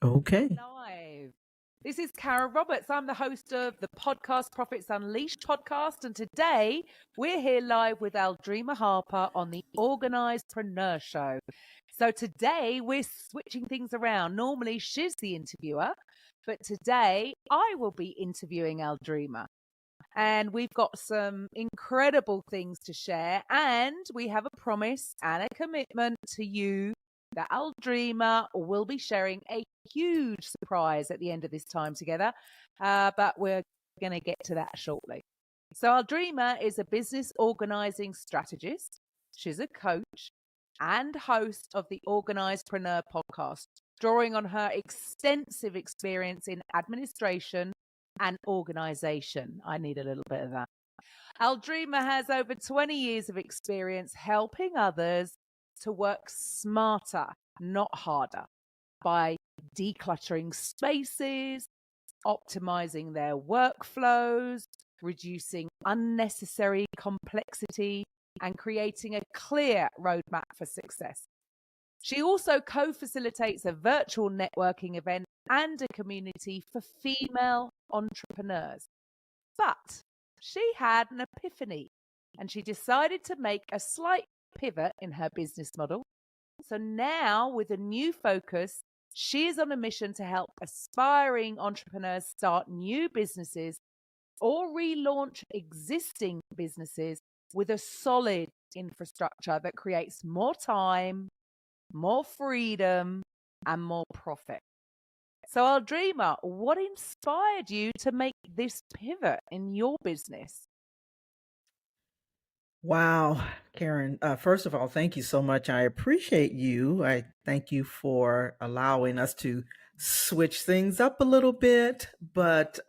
Okay. Live. This is Kara Roberts. I'm the host of the podcast Profits Unleashed podcast. And today we're here live with Aldreama Harper on the OrganizedPreneur show. So today we're switching things around. Normally she's the interviewer, but today I will be interviewing Aldreama. And we've got some incredible things to share. And we have a promise and a commitment to you that Aldreama will be sharing a huge surprise at the end of this time together. But we're going to get to that shortly. So Aldreama is a business organizing strategist. She's a coach and host of the OrganizedPreneur podcast, drawing on her extensive experience in administration and organization. I need a little bit of that. Aldreama has over 20 years of experience helping others to work smarter, not harder, by decluttering spaces, optimizing their workflows, reducing unnecessary complexity, and creating a clear roadmap for success. She also co-facilitates a virtual networking event and a community for female entrepreneurs. But she had an epiphany and she decided to make a slight pivot in her business model. So now, with a new focus, she is on a mission to help aspiring entrepreneurs start new businesses or relaunch existing businesses with a solid infrastructure that creates more time, more freedom, and more profit. So, Aldreama, what inspired you to make this pivot in your business? Wow, Karen. First of all, thank you so much. I appreciate you. I thank you for allowing us to switch things up a little bit. But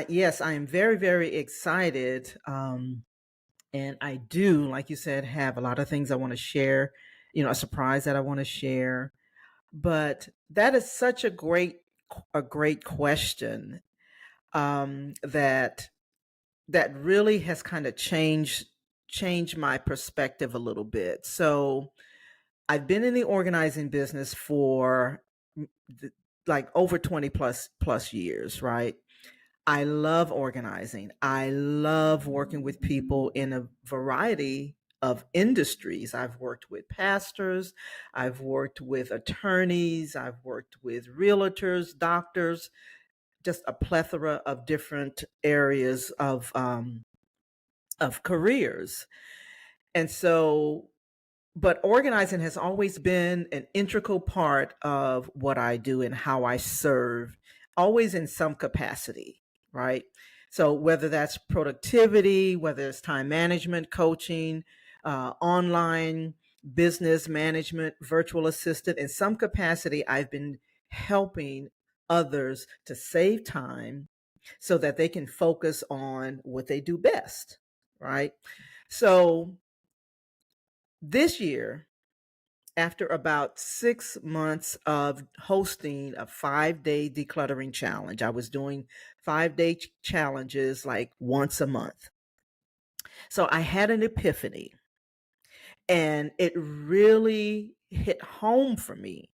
yes, I am very, very excited. And I do, like you said, have a lot of things I want to share, a surprise that I want to share. But that is such a great question that really has kind of changed my perspective a little bit. So I've been in the organizing business for like over 20 plus years, right? I love organizing. I love working with people in a variety of industries. I've worked with pastors, I've worked with attorneys, I've worked with realtors, doctors, just a plethora of different areas of careers. And so, but organizing has always been an integral part of what I do and how I serve, always in some capacity, right? So, whether that's productivity, whether it's time management, coaching, online business management, virtual assistant, in some capacity, I've been helping others to save time so that they can focus on what they do best, right? So, this year, after about 6 months of hosting a 5-day decluttering challenge, I was doing 5-day challenges like once a month. So I had an epiphany, and it really hit home for me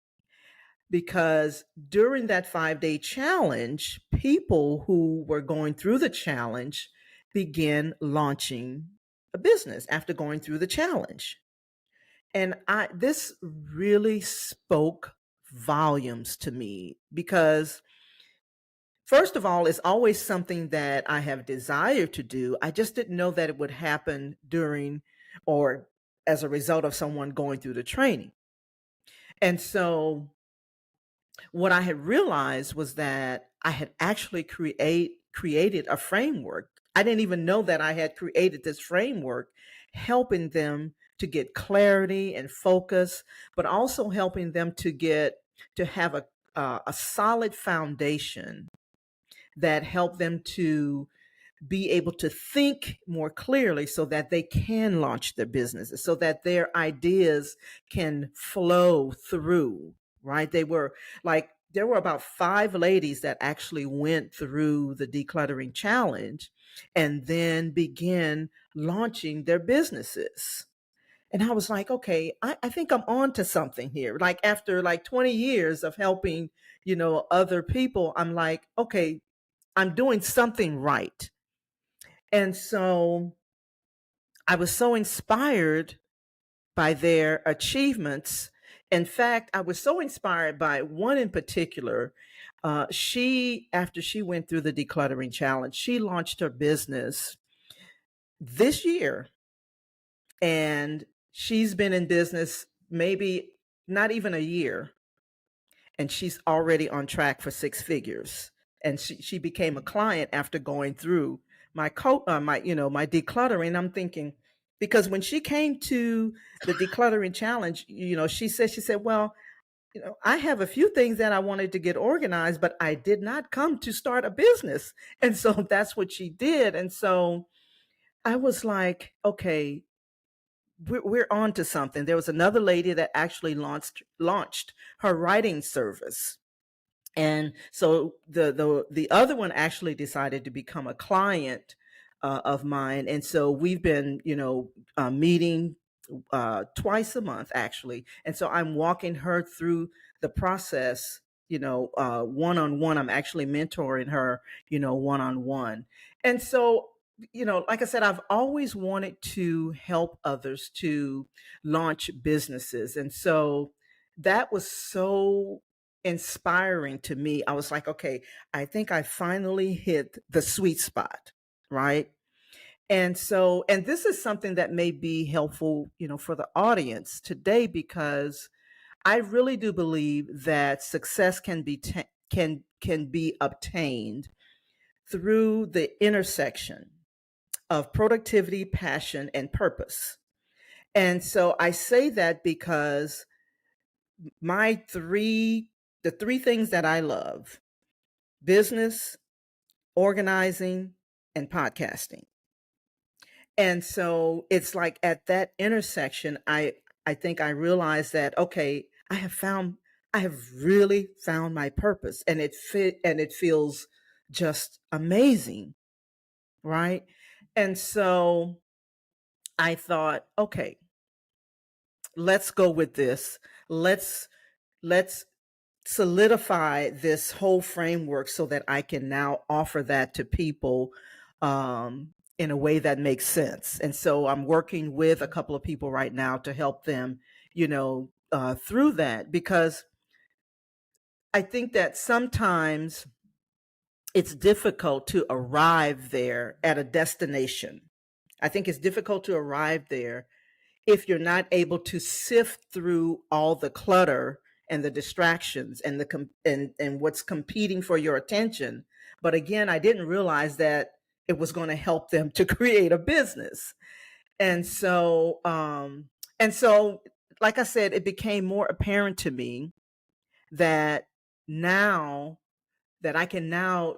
because during that 5-day challenge, people who were going through the challenge began launching a business after going through the challenge. And this really spoke volumes to me because, first of all, it's always something that I have desired to do. I just didn't know that it would happen during or as a result of someone going through the training. And so what I had realized was that I had actually created a framework. I didn't even know that I had created this framework, helping them to get clarity and focus, but also helping them to have a solid foundation that helped them to be able to think more clearly so that they can launch their businesses, so that their ideas can flow through, right? There were about 5 ladies that actually went through the decluttering challenge and then began launching their businesses. And I was like, okay, I think I'm on to something here. Like after like 20 years of helping, other people, I'm like, okay, I'm doing something right. And so I was so inspired by their achievements. In fact, I was so inspired by one in particular. After she went through the decluttering challenge, she launched her business this year, and she's been in business maybe not even a year, and she's already on track for six figures. And she became a client after going through my decluttering. I'm thinking, because when she came to the decluttering challenge, she said, well, I have a few things that I wanted to get organized, but I did not come to start a business. And so that's what she did. And so I was like, okay, we're on to something. There was another lady that actually launched her writing service. And so the other one actually decided to become a client of mine. And so we've been, meeting twice a month actually. And so I'm walking her through the process, one on one. I'm actually mentoring her, one on one. And so, like I said, I've always wanted to help others to launch businesses. And so that was so inspiring to me. I was like, okay, I think I finally hit the sweet spot, right? And this is something that may be helpful, for the audience today, because I really do believe that success can be obtained through the intersection of productivity, passion, and purpose. And so I say that because my the three things that I love: business, organizing, and podcasting. And so it's like at that intersection, I think I realized that, okay, I have really found my purpose, and it feels just amazing, right? And so I thought, okay, let's go with this. Let's solidify this whole framework so that I can now offer that to people in a way that makes sense. And so I'm working with a couple of people right now to help them, through that, because I think that sometimes it's difficult to arrive there at a destination. I think it's difficult to arrive there if you're not able to sift through all the clutter and the distractions and and what's competing for your attention. But again, I didn't realize that it was going to help them to create a business. And so like I said, it became more apparent to me that now that I can now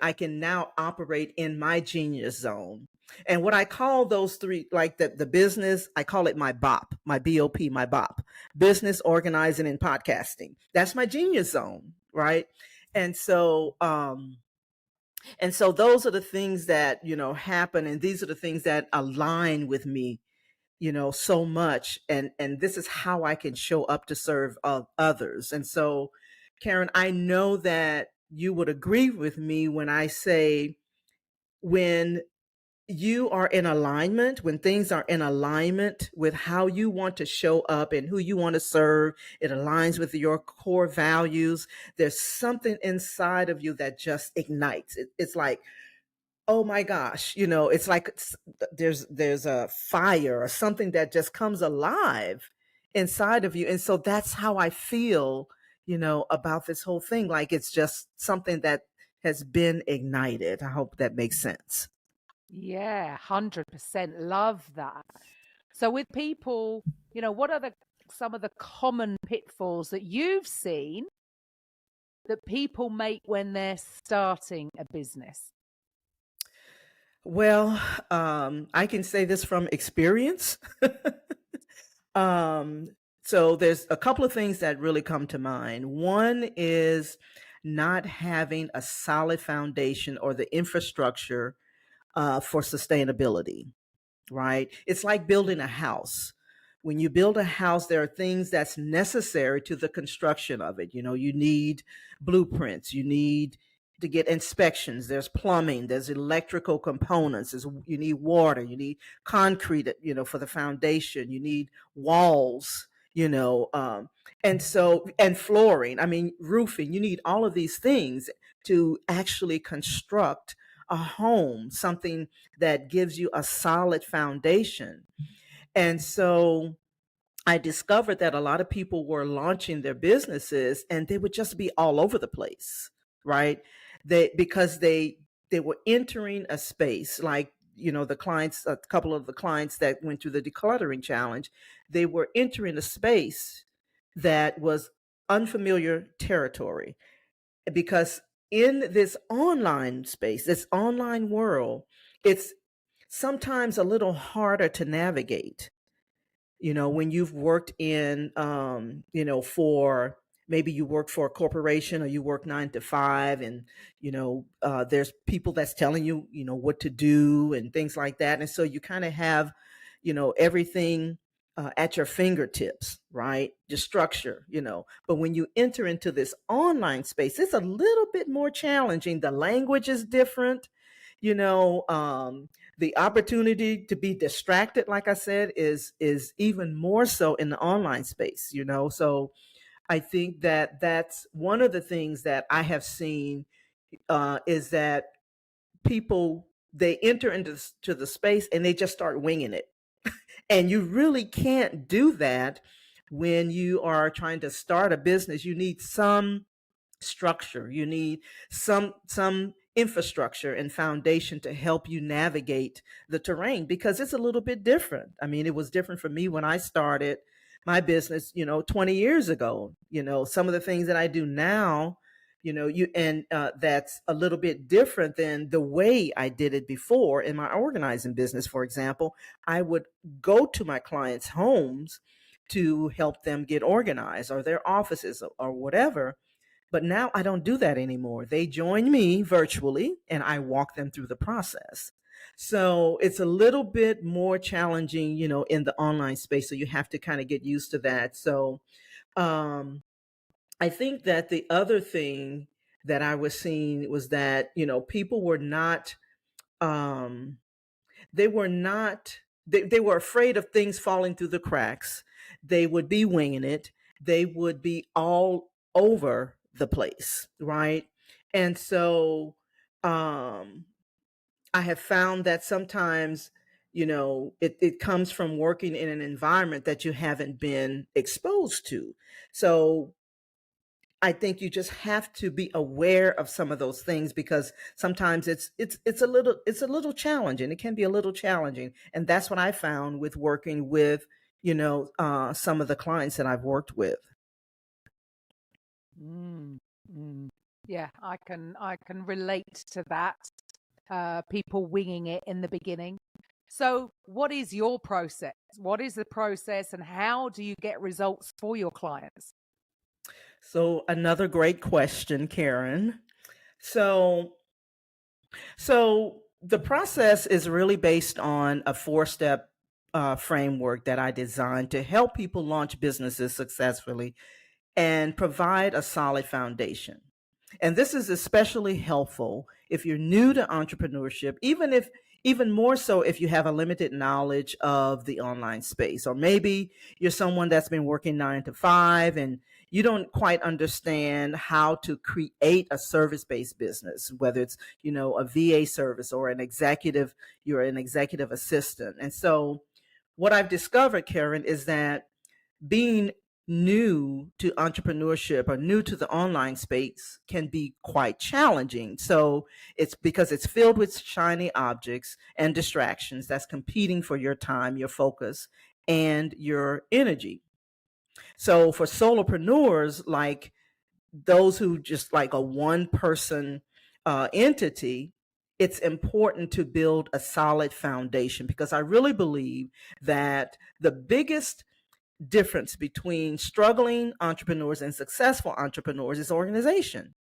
I can now operate in my genius zone. And what I call those three, like the business, I call it my BOP, my BOP, my BOP: business, organizing, and podcasting. That's my genius zone, right? And so, those are the things that, happen. And these are the things that align with me, so much. And this is how I can show up to serve others. And so, Karen, I know that you would agree with me when I say, when you are in alignment, when things are in alignment with how you want to show up and who you want to serve, it aligns with your core values. There's something inside of you that just ignites. It's like, oh my gosh, it's like there's a fire or something that just comes alive inside of you. And so that's how I feel, about this whole thing. Like it's just something that has been ignited. I hope that makes sense. Yeah, 100%. Love that. So with people, what are some of the common pitfalls that you've seen that people make when they're starting a business? Well, I can say this from experience. um, so there's a couple of things that really come to mind. One is not having a solid foundation or the infrastructure for sustainability. right? It's like building a house. When you build a house, there are things that's necessary to the construction of it. You need blueprints, you need to get inspections, there's plumbing, there's electrical components, you need water, you need concrete, for the foundation, you need walls, and flooring, roofing. You need all of these things to actually construct a home, something that gives you a solid foundation. And so I discovered that a lot of people were launching their businesses and they would just be all over the place, right? Because they were entering a space like, the clients, a couple of the clients that went through the decluttering challenge, they were entering a space that was unfamiliar territory. Because in this online space, this online world, it's sometimes a little harder to navigate. When you've worked in, for maybe you work for a corporation or you work 9 to 5, and, there's people that's telling you, what to do and things like that. And so you kind of have, everything at your fingertips, right? Just structure, But when you enter into this online space, it's a little bit more challenging. The language is different, you know, the opportunity to be distracted, like I said, is even more so in the online space. So I think that that's one of the things that I have seen, is that people, they enter to the space and they just start winging it. And you really can't do that when you are trying to start a business. You need some structure. You need some infrastructure and foundation to help you navigate the terrain, because it's a little bit different. It was different for me when I started my business, 20 years ago. Some of the things that I do now, that's a little bit different than the way I did it before in my organizing business. For example, I would go to my clients' homes to help them get organized, or their offices, or whatever. But now I don't do that anymore. They join me virtually and I walk them through the process. So it's a little bit more challenging, in the online space. So you have to kind of get used to that. So um, I think that the other thing that I was seeing was that, people were not, um, they were not, they were afraid of things falling through the cracks. They would be winging it. They would be all over the place, right? And so um, I have found that sometimes, it comes from working in an environment that you haven't been exposed to. So I think you just have to be aware of some of those things, because sometimes it's a little challenging. It can be a little challenging, and that's what I found with working with, some of the clients that I've worked with. Mm, mm. Yeah, I can relate to that. People winging it in the beginning. So, what is your process? What is the process, and how do you get results for your clients? So another great question, Karen. So So the process is really based on a four-step framework that I designed to help people launch businesses successfully and provide a solid foundation. And this is especially helpful if you're new to entrepreneurship, even more so if you have a limited knowledge of the online space, or maybe you're someone that's been working 9 to 5 and you don't quite understand how to create a service-based business, whether it's, a VA service or you're an executive assistant. And so what I've discovered, Karen, is that being new to entrepreneurship or new to the online space can be quite challenging. So it's because it's filled with shiny objects and distractions that's competing for your time, your focus, and your energy. So for solopreneurs, like those who just like a one person entity, it's important to build a solid foundation, because I really believe that the biggest difference between struggling entrepreneurs and successful entrepreneurs is organization,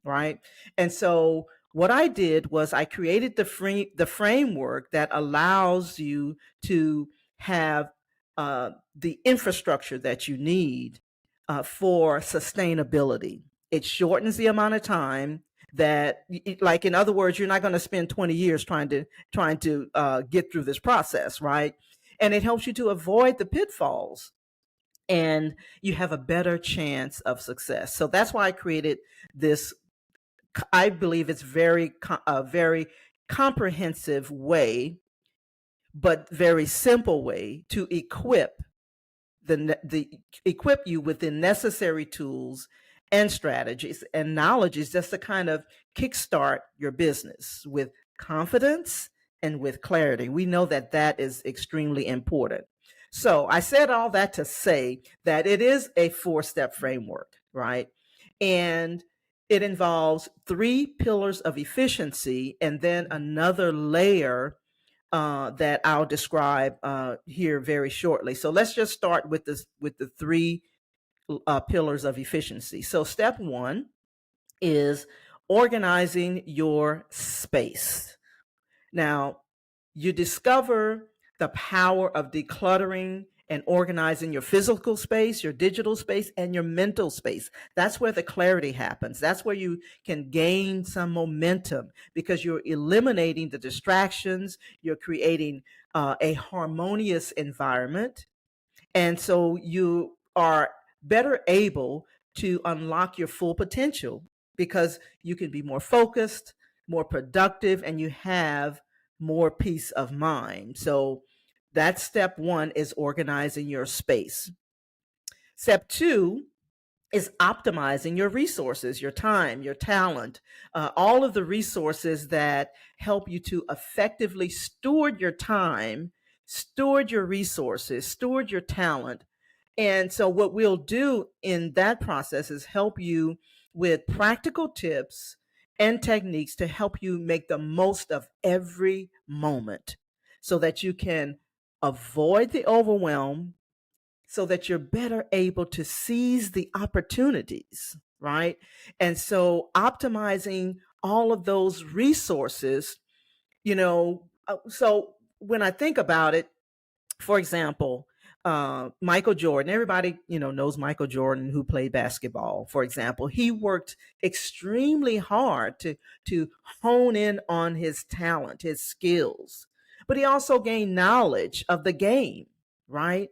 right? And so what I did was I created the framework that allows you to have the infrastructure that you need for sustainability. It shortens the amount of time that, like, in other words, you're not going to spend 20 years trying to get through this process, right? And it helps you to avoid the pitfalls, and you have a better chance of success. So that's why I created this. I believe it's a very comprehensive way, but very simple way to equip you with the necessary tools and strategies and knowledges just to kind of kickstart your business with confidence and with clarity. We know that that is extremely important. So I said all that to say that it is a 4-step framework, right? And it involves 3 pillars of efficiency and then another layer that I'll describe here very shortly. So let's just start with the 3 pillars of efficiency. So step 1 is organizing your space. Now, you discover the power of decluttering and organizing your physical space, your digital space, and your mental space. That's where the clarity happens. That's where you can gain some momentum because you're eliminating the distractions, you're creating a harmonious environment. And so you are better able to unlock your full potential because you can be more focused, more productive, and you have more peace of mind. So that's step 1 is organizing your space. Step 2 is optimizing your resources, your time, your talent, all of the resources that help you to effectively steward your time, steward your resources, steward your talent. And so what we'll do in that process is help you with practical tips and techniques to help you make the most of every moment so that you can avoid the overwhelm, so that you're better able to seize the opportunities, right? And so optimizing all of those resources, so when I think about it, for example, Michael Jordan, everybody, knows Michael Jordan, who played basketball, for example. He worked extremely hard to hone in on his talent, his skills, but he also gained knowledge of the game, right?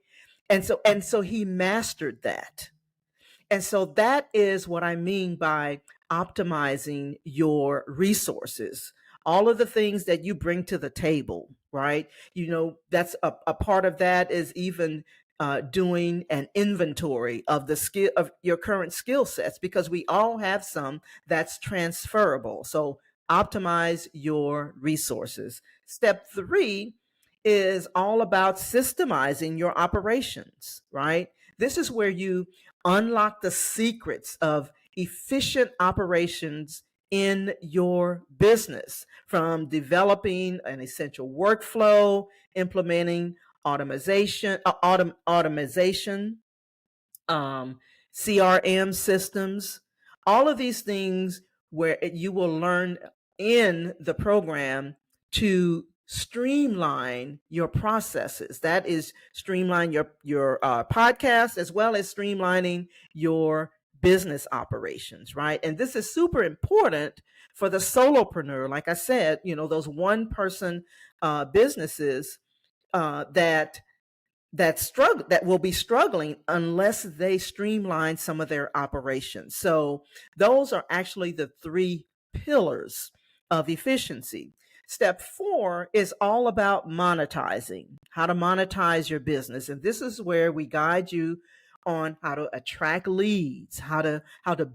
And so he mastered that. And so that is what I mean by optimizing your resources. All of the things that you bring to the table, right? That's a part of that is even doing an inventory of the skill of your current skill sets, because we all have some that's transferable. So optimize your resources. Step 3 is all about systemizing your operations, right? This is where you unlock the secrets of efficient operations in your business, from developing an essential workflow, implementing automation, CRM systems, all of these things where you will learn in the program to streamline your processes. That is streamline your podcast, as well as streamlining your business operations, right? And this is super important for the solopreneur. Like I said, those one person businesses that will be struggling unless they streamline some of their operations. So those are actually the 3 pillars of efficiency. Step 4 is all about monetizing, how to monetize your business. And this is where we guide you on how to attract leads, how to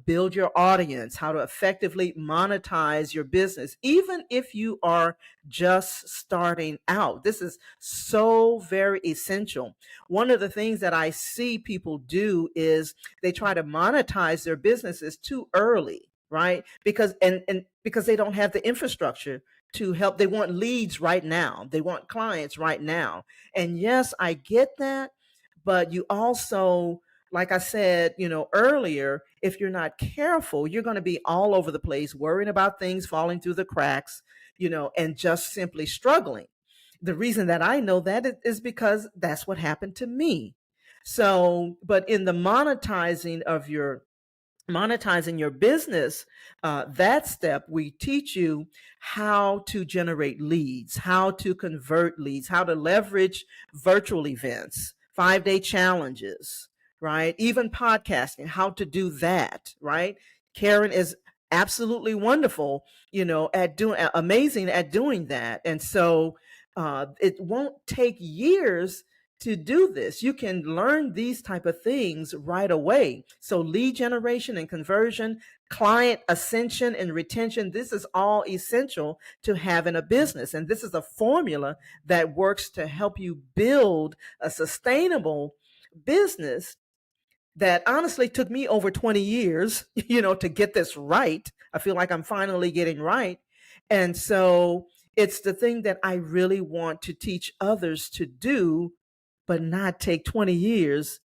build your audience, how to effectively monetize your business, even if you are just starting out. This is so very essential. One of the things that I see people do is they try to monetize their businesses too early, right? Because they don't have the infrastructure to help. They want leads right now. They want clients right now. And yes, I get that, but you also, like I said, earlier, if you're not careful, you're going to be all over the place, worrying about things falling through the cracks, and just simply struggling. The reason that I know that is because that's what happened to me. So, but in the monetizing your business, that step, we teach you how to generate leads, how to convert leads, how to leverage virtual events, 5-day challenges, right? Even podcasting, how to do that, right? Karen is absolutely wonderful, at doing, amazing at doing that. And so it won't take years to do this. You can learn these type of things right away. So lead generation and conversion, client ascension and retention, this is all essential to having a business. And this is a formula that works to help you build a sustainable business that honestly took me over 20 years, to get this right. I feel like I'm finally getting right. And so it's the thing that I really want to teach others to do, but not take 20 years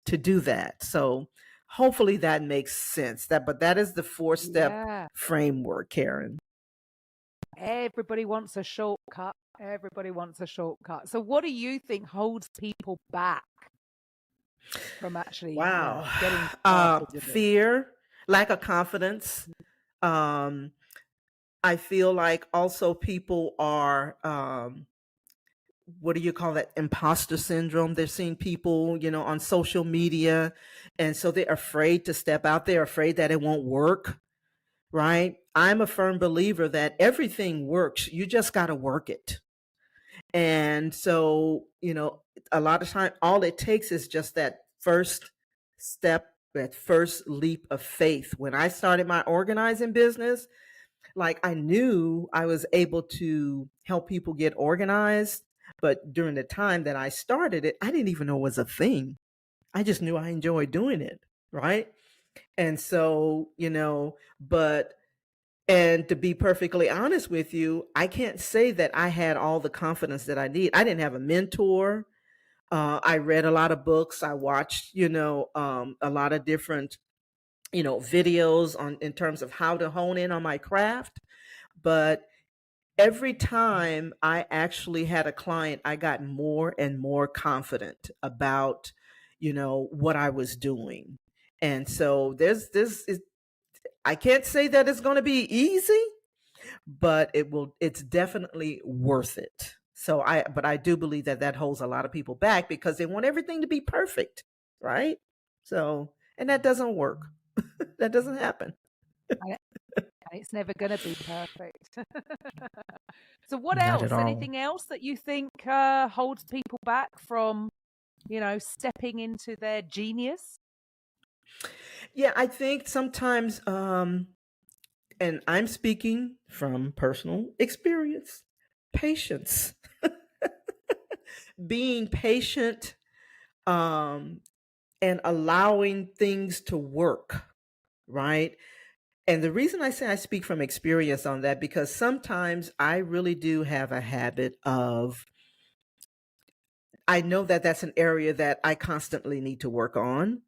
to do that. So hopefully that makes sense. But that is the 4-step framework, Karen. Everybody wants a shortcut. Everybody wants a shortcut. So what do you think holds people back from actually getting started? Fear, lack of confidence. I feel like also people are what do you call that? Imposter syndrome. They're seeing people, on social media. And so they're afraid to step out. They're afraid that it won't work. Right. I'm a firm believer that everything works. You just got to work it. And so, a lot of time, all it takes is just that first step, that first leap of faith. When I started my organizing business, like I knew I was able to help people get organized. But during the time that I started it, I didn't even know it was a thing. I just knew I enjoyed doing it. Right. And so, and to be perfectly honest with you, I can't say that I had all the confidence that I need. I didn't have a mentor. I read a lot of books. I watched, a lot of different, videos in terms of how to hone in on my craft. But every time I actually had a client, I got more and more confident about, what I was doing. And so I can't say that it's going to be easy, but it's definitely worth it. But I do believe that holds a lot of people back because they want everything to be perfect. Right. So, and that doesn't work. That doesn't happen. It's never going to be perfect. So what Not else? at all. Anything else that you think holds people back from, stepping into their genius? Yeah, I think sometimes, and I'm speaking from personal experience, patience. Being patient, and allowing things to work, right? And the reason I say I speak from experience on that, because sometimes I really do have a habit of, I know that that's an area that I constantly need to work on,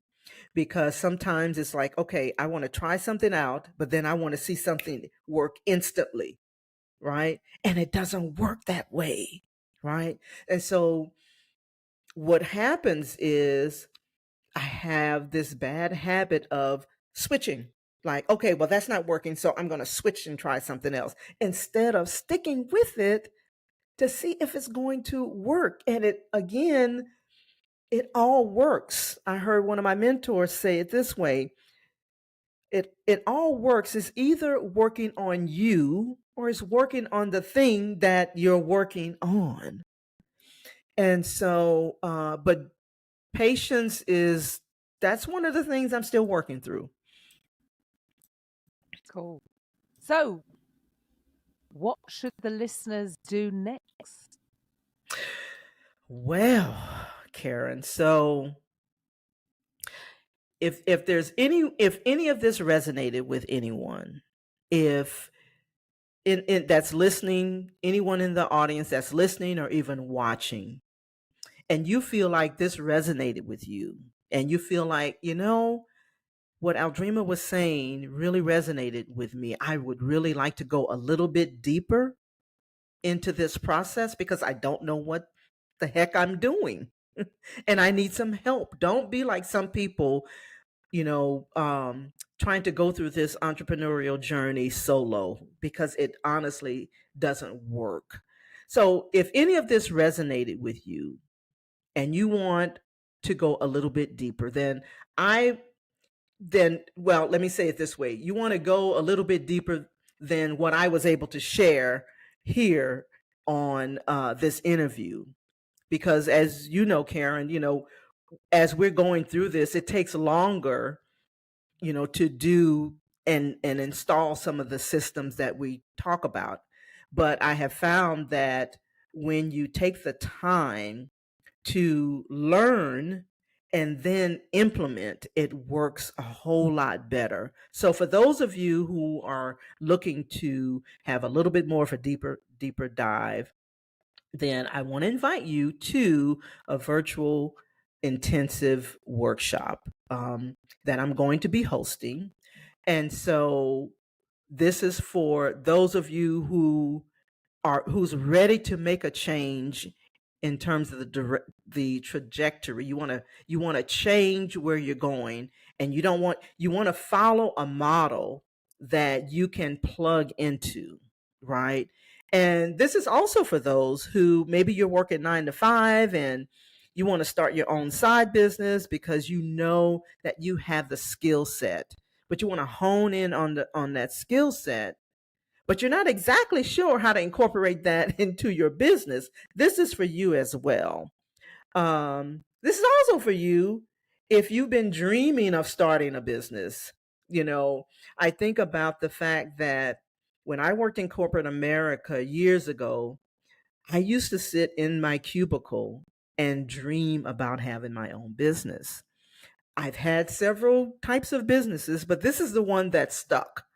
because sometimes it's like, okay, I want to try something out, but then I want to see something work instantly, right? And it doesn't work that way, right? And so what happens is I have this bad habit of switching. Like, okay, well, that's not working, so I'm going to switch and try something else instead of sticking with it to see if it's going to work. And it all works. I heard one of my mentors say it this way. It all works. It's either working on you or it's working on the thing that you're working on. And so, but patience that's one of the things I'm still working through. Cool. So what should the listeners do next? Well, Karen, so if any of this resonated with anyone, if in that's listening, anyone in the audience that's listening or even watching, and you feel like this resonated with you, and you feel like, what Aldreama was saying really resonated with me. I would really like to go a little bit deeper into this process because I don't know what the heck I'm doing. And I need some help. Don't be like some people, trying to go through this entrepreneurial journey solo, because it honestly doesn't work. So if any of this resonated with you and you want to go a little bit deeper, I well, let me say it this way. You want to go a little bit deeper than what I was able to share here on this interview. Because as you know, Karen, as we're going through this, it takes longer, to do and install some of the systems that we talk about. But I have found that when you take the time to learn and then implement, it works a whole lot better. So for those of you who are looking to have a little bit more of a deeper dive, then I want to invite you to a virtual intensive workshop that I'm going to be hosting. And so this is for those of you who's ready to make a change in terms of the trajectory. You want to change where you're going, and you want to follow a model that you can plug into, right? And this is also for those who maybe you're working 9 to 5 and you want to start your own side business because you know that you have the skill set, but you want to hone in on that skill set, but you're not exactly sure how to incorporate that into your business. This is for you as well. This is also for you if you've been dreaming of starting a business. I think about the fact that when I worked in corporate America years ago, I used to sit in my cubicle and dream about having my own business. I've had several types of businesses, but this is the one that stuck.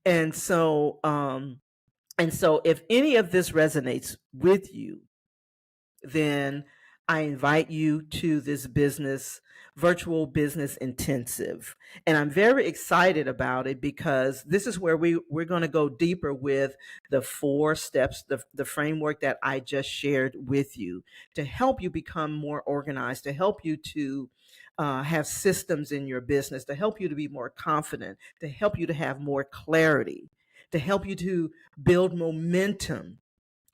And so, if any of this resonates with you, then I invite you to this virtual business intensive. And I'm very excited about it because this is where we're going to go deeper with the 4 steps, the framework that I just shared with you to help you become more organized, to help you to have systems in your business, to help you to be more confident, to help you to have more clarity, to help you to build momentum,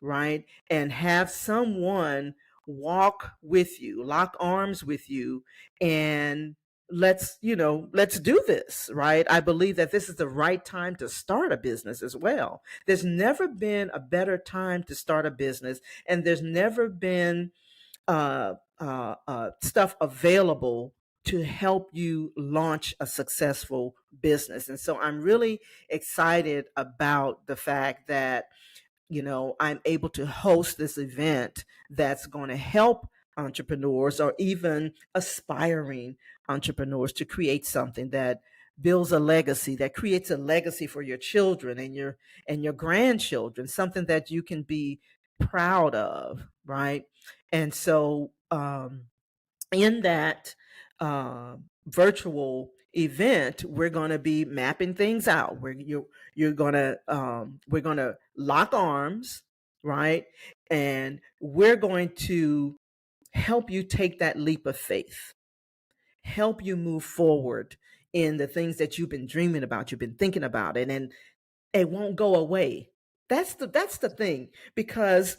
right? And have someone walk with you, lock arms with you, and let's do this, right? I believe that this is the right time to start a business as well. There's never been a better time to start a business, and there's never been stuff available to help you launch a successful business. And so I'm really excited about the fact that I'm able to host this event that's going to help entrepreneurs or even aspiring entrepreneurs to create something that builds a legacy, that creates a legacy for your children and your grandchildren, something that you can be proud of, right? And so in that virtual event, we're going to be mapping things out. We're going to lock arms, right? And we're going to help you take that leap of faith, help you move forward in the things that you've been dreaming about, you've been thinking about it, and it won't go away. That's the thing, because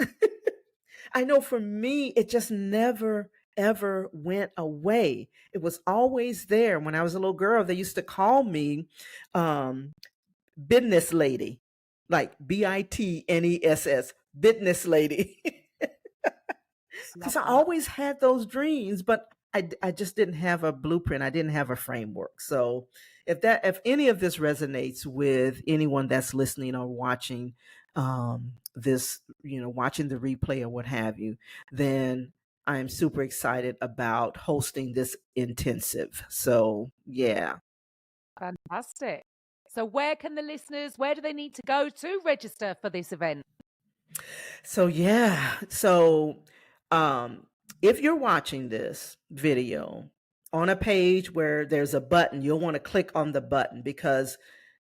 I know for me, it just never, ever went away. It was always there. When I was a little girl, they used to call me business lady, like BITNESS, business lady. Love Because I that. always had those dreams, but I just didn't have a blueprint. I didn't have a framework. So if any of this resonates with anyone that's listening or watching this, watching the replay or what have you, then I am super excited about hosting this intensive. So yeah. Fantastic. So, where do they need to go to register for this event? So yeah. So if you're watching this video on a page where there's a button, you'll want to click on the button because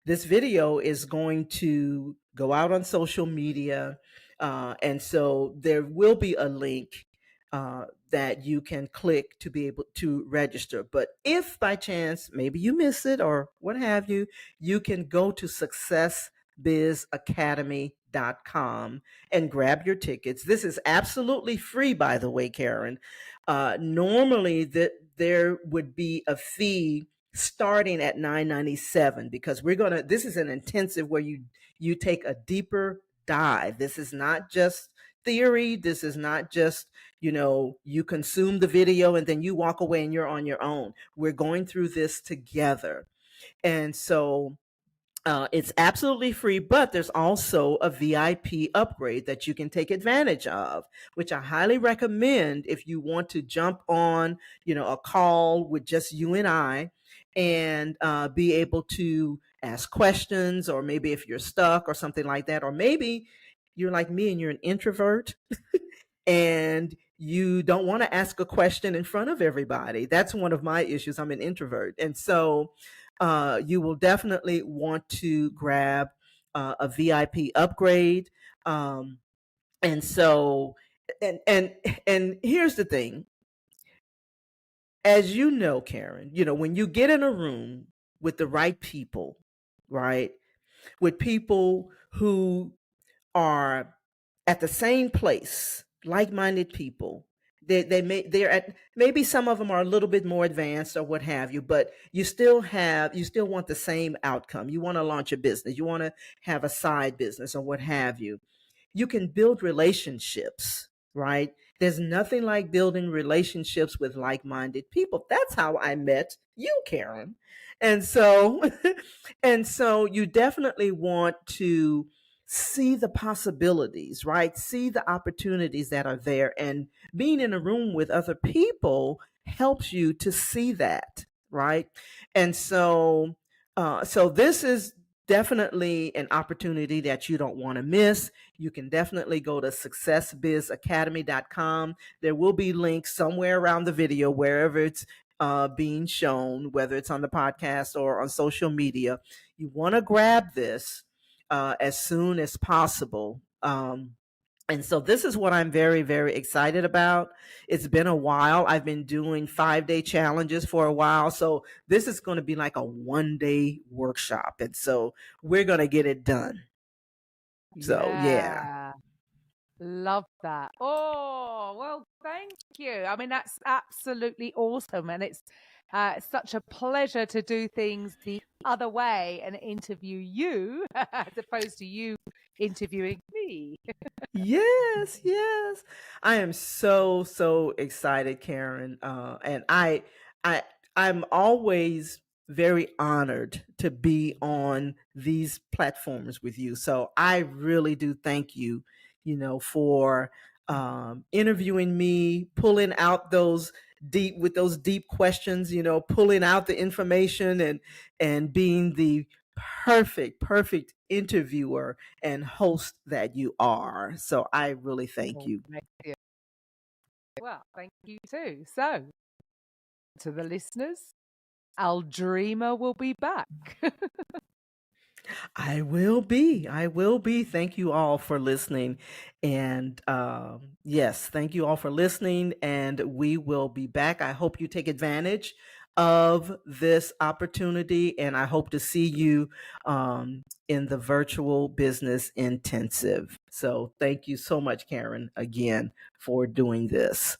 this video is going to go out on social media. And so there will be a link that you can click to be able to register. But if by chance, maybe you miss it or what have you, you can go to successbizacademy.com and grab your tickets. This is absolutely free, by the way, Karen. Normally there would be a fee starting at $9.97 because this is an intensive where you take a deeper dive. This is not just theory. This is not just, you consume the video and then you walk away and you're on your own. We're going through this together. And so it's absolutely free, but there's also a VIP upgrade that you can take advantage of, which I highly recommend if you want to jump on, a call with just you and I and be able to ask questions, or maybe if you're stuck or something like that, or maybe you're like me and you're an introvert and you don't want to ask a question in front of everybody. That's one of my issues. I'm an introvert. And so you will definitely want to grab a VIP upgrade. And so, and here's the thing. As you know, Karen, when you get in a room with the right people, right? With people who are at the same place, like-minded people. They're at, maybe some of them are a little bit more advanced or what have you, but you still want the same outcome. You want to launch a business, you want to have a side business or what have you. You can build relationships, right? There's nothing like building relationships with like-minded people. That's how I met you, Karen. And so, and so you definitely want to see the possibilities, right? See the opportunities that are there. And being in a room with other people helps you to see that, right? And so, so this is definitely an opportunity that you don't want to miss. You can definitely go to successbizacademy.com. There will be links somewhere around the video, wherever it's being shown, whether it's on the podcast or on social media. You want to grab this as soon as possible. And so this is what I'm very, very excited about. It's been a while. I've been doing 5-day challenges for a while. So this is going to be like a 1-day workshop. And so we're going to get it done. So, yeah. Love that. Oh, well, thank you. I mean, that's absolutely awesome. And it's such a pleasure to do things the other way and interview you as opposed to you interviewing me. Yes, yes. I am so, so excited, Karen. And I'm always very honored to be on these platforms with you. So I really do thank you, for interviewing me, pulling out those deep questions, pulling out the information and being the perfect interviewer and host that you are. So I really thank you. Thank you. Well, thank you too. So, to the listeners, Aldreama will be back. I will be. I will be. Thank you all for listening. And yes, thank you all for listening. And we will be back. I hope you take advantage of this opportunity. And I hope to see you in the virtual business intensive. So thank you so much, Karen, again, for doing this.